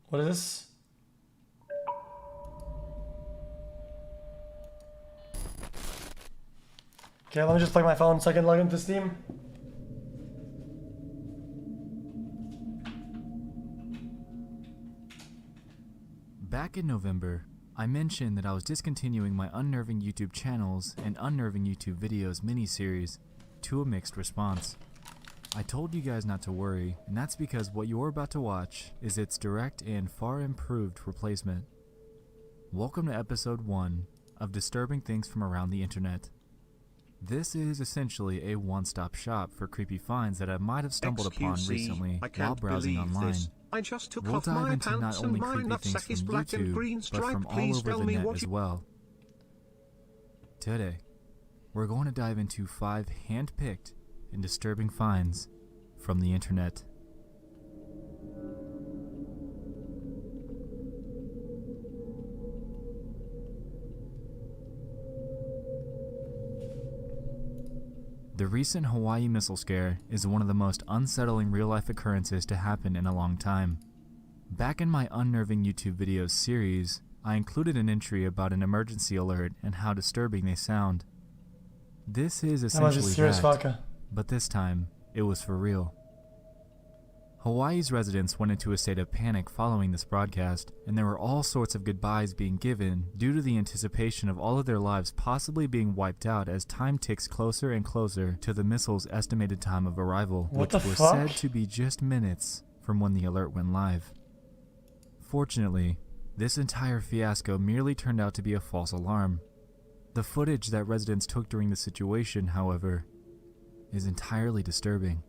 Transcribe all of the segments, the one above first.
What is this? Okay, let me just plug my phone so I can log into Steam. Back in November, I mentioned that I was discontinuing my Unnerving YouTube channels and Unnerving YouTube videos miniseries to a mixed response. I told you guys not to worry, and that's because what you're about to watch is its direct and far improved replacement. Welcome to episode 1 of Disturbing Things from Around the Internet. This is essentially a one-stop shop for creepy finds that I might have stumbled upon recently while browsing online. I just took We'll off dive my into not pants only and my creepy things nutsack is from black and YouTube, green but stripe. from all Please over tell the me net what as you... well. Today, we're going to dive into 5 hand-picked and disturbing finds from the internet. The recent Hawaii missile scare is one of the most unsettling real-life occurrences to happen in a long time. Back in my Unnerving YouTube videos series, I included an entry about an emergency alert and how disturbing they sound. This is essentially that, but this time, it was for real. Hawaii's residents went into a state of panic following this broadcast, and there were all sorts of goodbyes being given due to the anticipation of all of their lives possibly being wiped out as time ticks closer and closer to the missile's estimated time of arrival, which was said to be just minutes from when the alert went live. Fortunately, this entire fiasco merely turned out to be a false alarm. The footage that residents took during the situation, however, is entirely disturbing.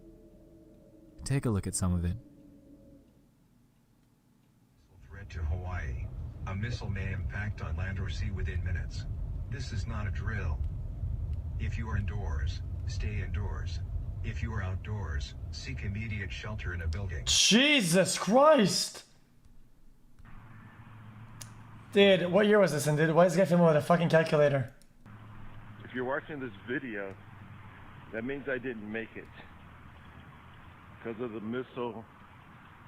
Take a look at some of it. Threat to Hawaii. A missile may impact on land or sea within minutes. This is not a drill. If you are indoors, stay indoors. If you are outdoors, seek immediate shelter in a building. Jesus Christ! Dude, what year was this in, dude? Why is this guy filming with a fucking calculator? If you're watching this video, that means I didn't make it. Because of the missile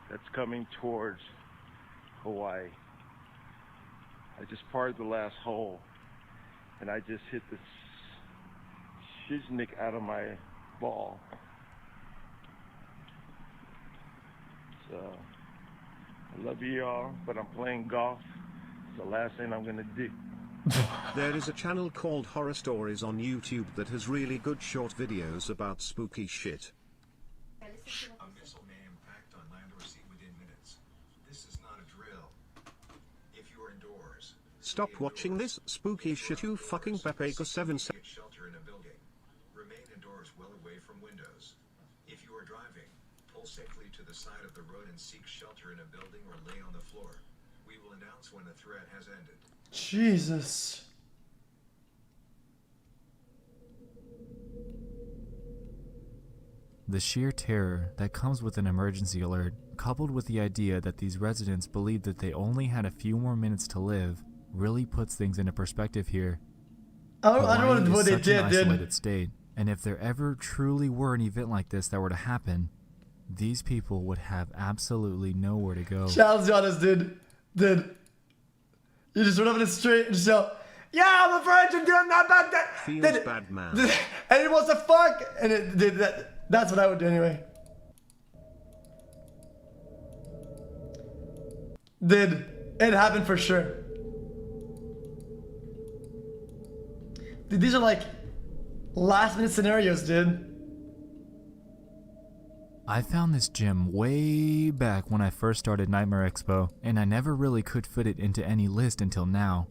that's coming towards Hawaii. I just parted the last hole and I just hit this shiznik out of my ball. So, I love you all, but I'm playing golf. It's the last thing I'm gonna do. There is a channel called Horror Stories on YouTube that has really good short videos about spooky shit. A missile may impact on land or sea within minutes. This is not a drill. If you are indoors, Stop watching this spooky shit, you fucking Pepega 7. get shelter in a building. Remain indoors well away from windows. If you are driving, pull safely to the side of the road and seek shelter in a building or lay on the floor. We will announce when the threat has ended. Jesus. The sheer terror that comes with an emergency alert, coupled with the idea that these residents believed that they only had a few more minutes to live, really puts things into perspective here. I don't know what they did, isolated state, and if there ever truly were an event like this that were to happen, these people would have absolutely nowhere to go. Child's honest, dude. Dude. You just went up in the street and just yell, "Yeah, I'm a virgin, dude, I'm not about that." Feels bad, man. And it was a fuck. And it did that. That's what I would do anyway. Dude, it happened for sure. Dude, these are like last minute scenarios, dude. I found this gem way back when I first started Nightmare Expo, and I never really could fit it into any list until now.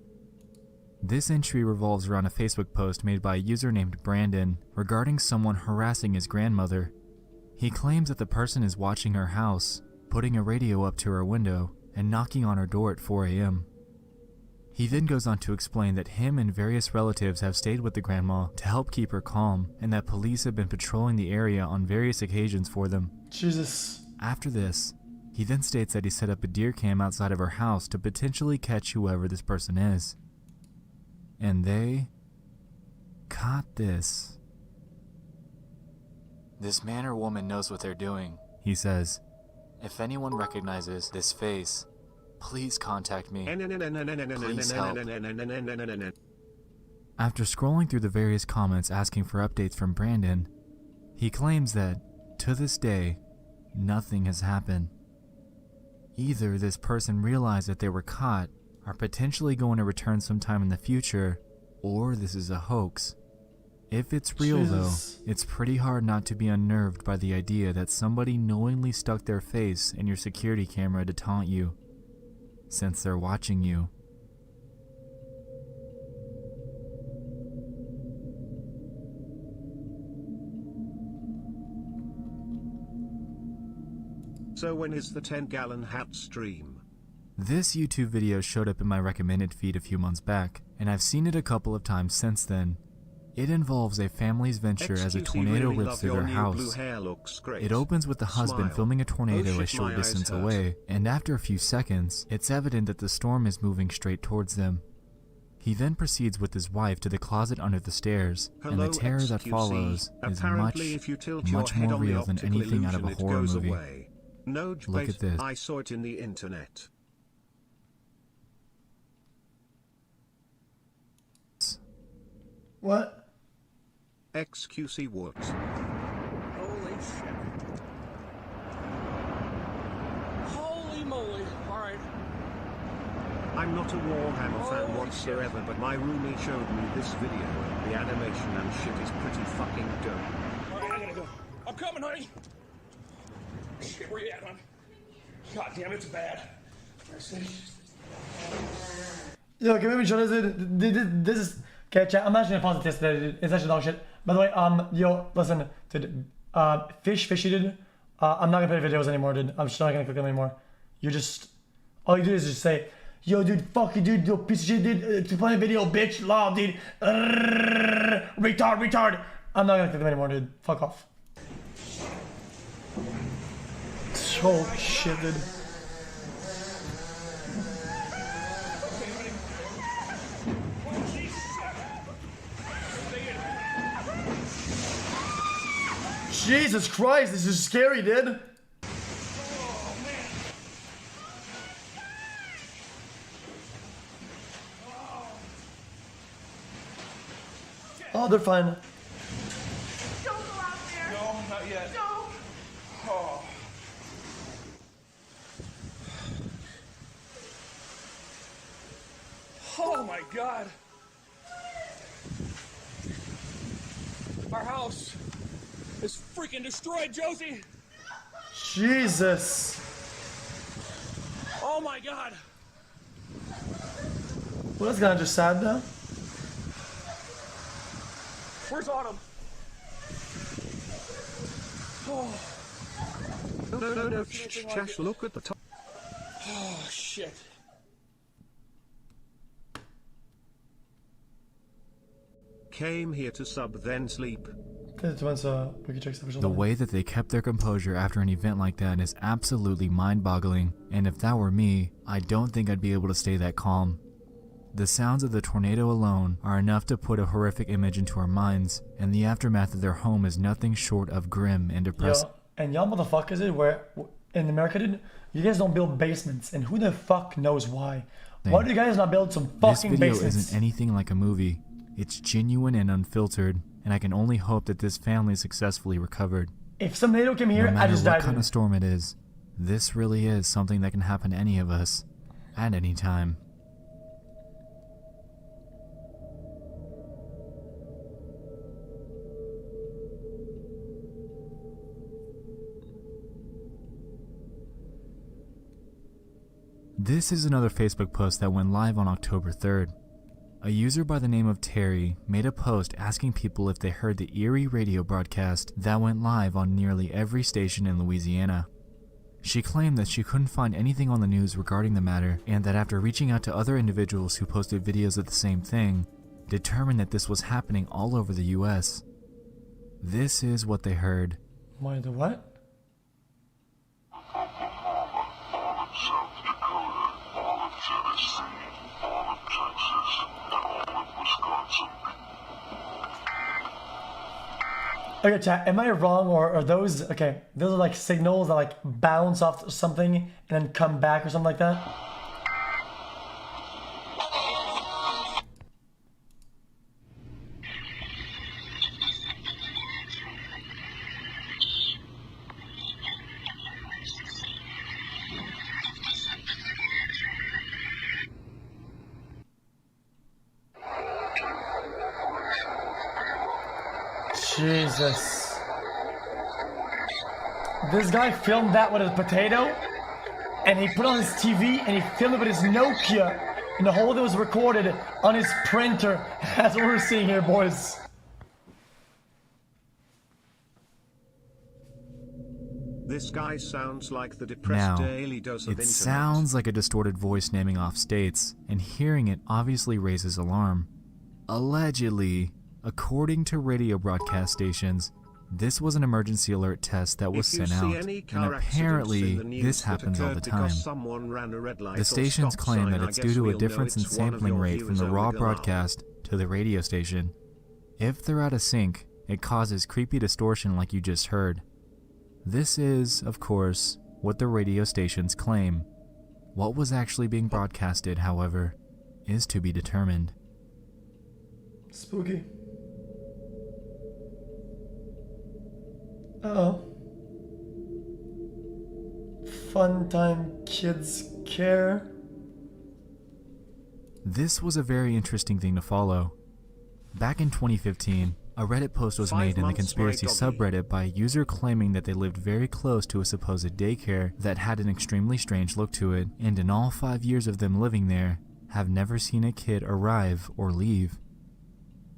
This entry revolves around a Facebook post made by a user named Brandon regarding someone harassing his grandmother. He claims that the person is watching her house, putting a radio up to her window, and knocking on her door at 4 a.m. He then goes on to explain that him and various relatives have stayed with the grandma to help keep her calm, and that police have been patrolling the area on various occasions for them. Jesus. After this, he then states that he set up a deer cam outside of her house to potentially catch whoever this person is. And they caught this. "This man or woman knows what they're doing," he says. "If anyone recognizes this face, Please contact me. Please help. After scrolling through the various comments asking for updates from Brandon, he claims that, to this day, nothing has happened. Either this person realized that they were caught, are potentially going to return sometime in the future, or this is a hoax. If it's real Jesus. though, it's pretty hard not to be unnerved by the idea that somebody knowingly stuck their face in your security camera to taunt you, since they're watching you. So when is the 10-gallon hat stream? This YouTube video showed up in my recommended feed a few months back, and I've seen it a couple of times since then. It involves a family's venture as a xQc tornado really rips love through your their new house. blue hair, looks great. It opens with the husband Smile. filming a tornado Oh shit, a short my eyes distance hurt. away, and after a few seconds, it's evident that the storm is moving straight towards them. He then proceeds with his wife to the closet under the stairs, and Hello, the terror that xQc. follows is Apparently, if you tilt your much head more on the real than optical anything out of a illusion, it horror goes movie. away. No Look debate, at this. I saw it in the internet. What? xQc works. Holy shit. Holy moly. Alright. I'm not a Warhammer fan Holy whatsoever, but my roomie showed me this video. The animation and shit is pretty fucking dope. Alright, I gotta go. I'm coming, honey. Shit, where you at, hon? God damn, it's bad. I see. Yo, can we maybe show this is okay, chat. I'm actually gonna pause this, dude. It's actually dog shit. By the way, yo, listen, dude, fishy, dude. I'm not gonna play videos anymore, dude. I'm just not gonna click them anymore. You just, all you do is just say, yo, dude, fuck you, dude, yo, piece of shit, dude, play a video, bitch, lol, dude, retard. I'm not gonna click them anymore, dude. Fuck off. Oh shit, dude. Jesus Christ, this is scary, dude. Oh, they're fine. Don't go out there. No, not yet. No. Oh. Oh my god. Our house is freaking destroyed, Josie. Jesus. Oh my god. Well, that's kind of just sad, though. Where's Autumn? Oh, No, Chash, look at the top. oh shit. Came here to sub then sleep. It's once we can check stuff or The something. way that they kept their composure after an event like that is absolutely mind-boggling, and if that were me, I don't think I'd be able to stay that calm. The sounds of the tornado alone are enough to put a horrific image into our minds, and the aftermath of their home is nothing short of grim and depressing. Yo, and y'all motherfuckers, dude, where in America, dude, you guys don't build basements, and who the fuck knows why? Why do you guys not build some This fucking video basements? isn't anything like a movie. It's genuine and unfiltered, and I can only hope that this family successfully recovered. If some tornado came here, No I matter just what died. kind Dude. of storm it is, this really is something that can happen to any of us, at any time. This is another Facebook post that went live on October 3rd. A user by the name of Terry made a post asking people if they heard the eerie radio broadcast that went live on nearly every station in Louisiana. She claimed that she couldn't find anything on the news regarding the matter, and that after reaching out to other individuals who posted videos of the same thing, determined that this was happening all over the US. This is what they heard. Why the what? South Dakota, all of Tennessee, all of Texas, and all of Wisconsin. Okay, chat, am I wrong, or are those, okay, those are like signals that like bounce off something and then come back or something like that? Jesus. This guy filmed that with a potato, and he put it on his TV, and he filmed it with his Nokia, and the whole thing was recorded on his printer. That's what we're seeing here, boys. This guy sounds like the depressed Now, daily dose of it internet. sounds like a distorted voice naming off states, and hearing it obviously raises alarm. Allegedly, according to radio broadcast stations, this was an emergency alert test that was If you sent see out, any and car apparently accidents in the news this that happens all occurred the because time. someone ran a red light The or stations stop claim sign, that I it's guess due to a we'll know difference in it's one of sampling your rate from viewers the raw only allowed. broadcast to the radio station. If they're out of sync, it causes creepy distortion like you just heard. This is, of course, what the radio stations claim. What was actually being broadcasted, however, is to be determined. Spooky. Uh-oh. Fun time kids care. This was a very interesting thing to follow. Back in 2015, a Reddit post was 5 made in the months, conspiracy my doggy. subreddit by a user claiming that they lived very close to a supposed daycare that had an extremely strange look to it, and in all 5 years of them living there, have never seen a kid arrive or leave.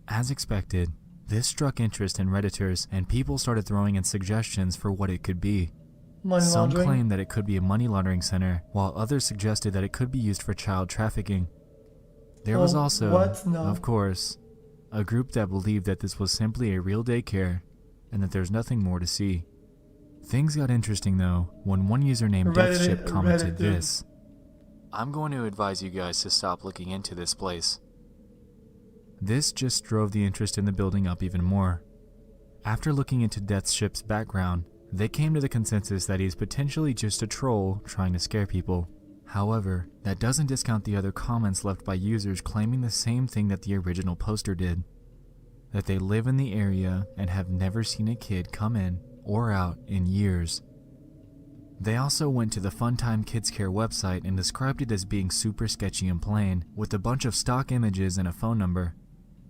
As expected, this struck interest in Redditors, and people started throwing in suggestions for what it could be. Money Some laundering. claimed that it could be a money laundering center, while others suggested that it could be used for child trafficking. There was Oh, also, what? No. of course, a group that believed that this was simply a real daycare and that there's nothing more to see. Things got interesting though when one user named Deathship commented this: "I'm going to advise you guys to stop looking into this place." This just drove the interest in the building up even more. After looking into Deathship's background, they came to the consensus that he's potentially just a troll trying to scare people. However, that doesn't discount the other comments left by users claiming the same thing that the original poster did: that they live in the area and have never seen a kid come in or out in years. They also went to the Funtime Kids Care website and described it as being super sketchy and plain, with a bunch of stock images and a phone number.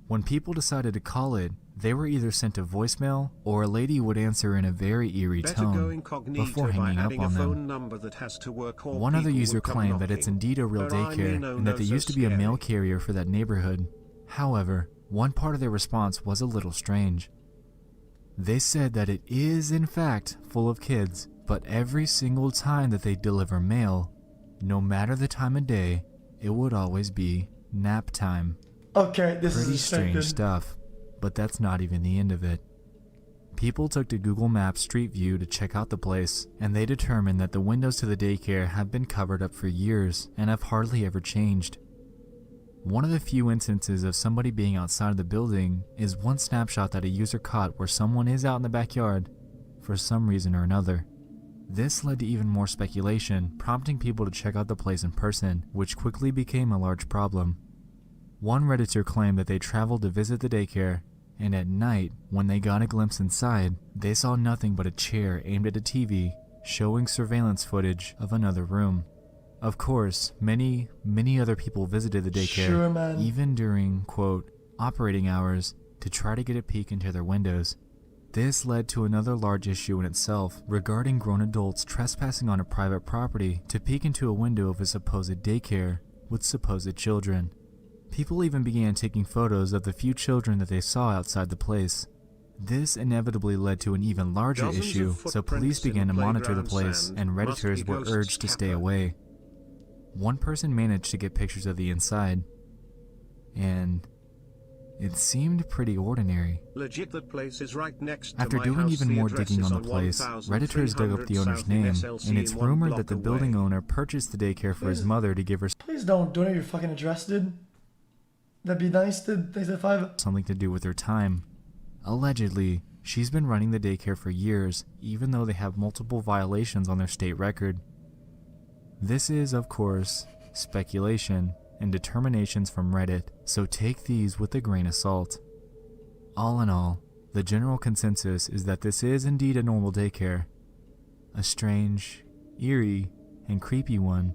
When people decided to call it, they were either sent a voicemail or a lady would answer in a very eerie Better go tone incognito before by hanging up adding a on phone them. number that has to work, or One other people user would come claimed that it's knocking. indeed a real But I daycare know and that there so used to be a mail scary. carrier for that neighborhood. However, one part of their response was a little strange. They said that it is in fact full of kids, but every single time that they deliver mail, no matter the time of day, it would always be nap time. Okay, this Pretty is strange good. stuff, but that's not even the end of it. People took to Google Maps Street View to check out the place, and they determined that the windows to the daycare have been covered up for years and have hardly ever changed. One of the few instances of somebody being outside of the building is one snapshot that a user caught where someone is out in the backyard for some reason or another. This led to even more speculation, prompting people to check out the place in person, which quickly became a large problem. One Redditor claimed that they traveled to visit the daycare, and at night, when they got a glimpse inside, they saw nothing but a chair aimed at a TV, showing surveillance footage of another room. Of course, many other people visited the daycare, Sure, man. even during, quote, operating hours, to try to get a peek into their windows. This led to another large issue in itself regarding grown adults trespassing on a private property to peek into a window of a supposed daycare with supposed children. People even began taking photos of the few children that they saw outside the place. This inevitably led to an even larger Dozens of issue, so police footprints in began to monitor the playground place, sand and must be Redditors were ghosts urged to stay tamper. away. One person managed to get pictures of the inside, and it seemed pretty ordinary. Legit, that place is right next to After my doing house. even The more address digging is on the place, 1300 Redditors dug up the owner's South name, SLC and it's in one rumored block that the building away. owner purchased the daycare for his Please. mother to give her Please don't donate your fucking address, dude. That'd be nice, dude. Thanks for 5. something to do with her time. Allegedly, she's been running the daycare for years, even though they have multiple violations on their state record. This is, of course, speculation and determinations from Reddit, so take these with a grain of salt. All in all, the general consensus is that this is indeed a normal daycare. A strange, eerie, and creepy one,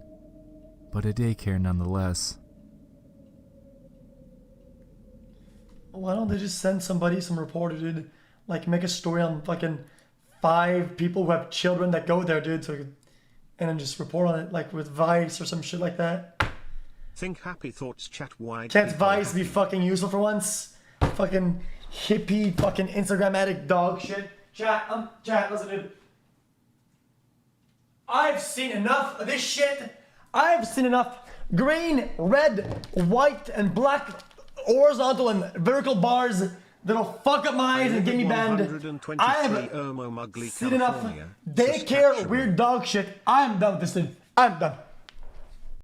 but a daycare nonetheless. Why don't they just send somebody, some reporter, dude? like make a story on fucking 5 people who have children that go there, dude. So, and then just report on it, like with Vice or some shit like that. Think happy thoughts, chat wide. Can't people Vice be happy. fucking useful for once? Fucking hippie, fucking Instagram addict dog shit. Chat, listen, dude. I've seen enough of this shit. I've seen enough green, red, white, and black horizontal and vertical bars that'll fuck up my eyes and get me banned. I have Irmo Mugly, seen enough California, daycare Saskatchewan. weird dog shit. I'm done with this, dude. I'm done.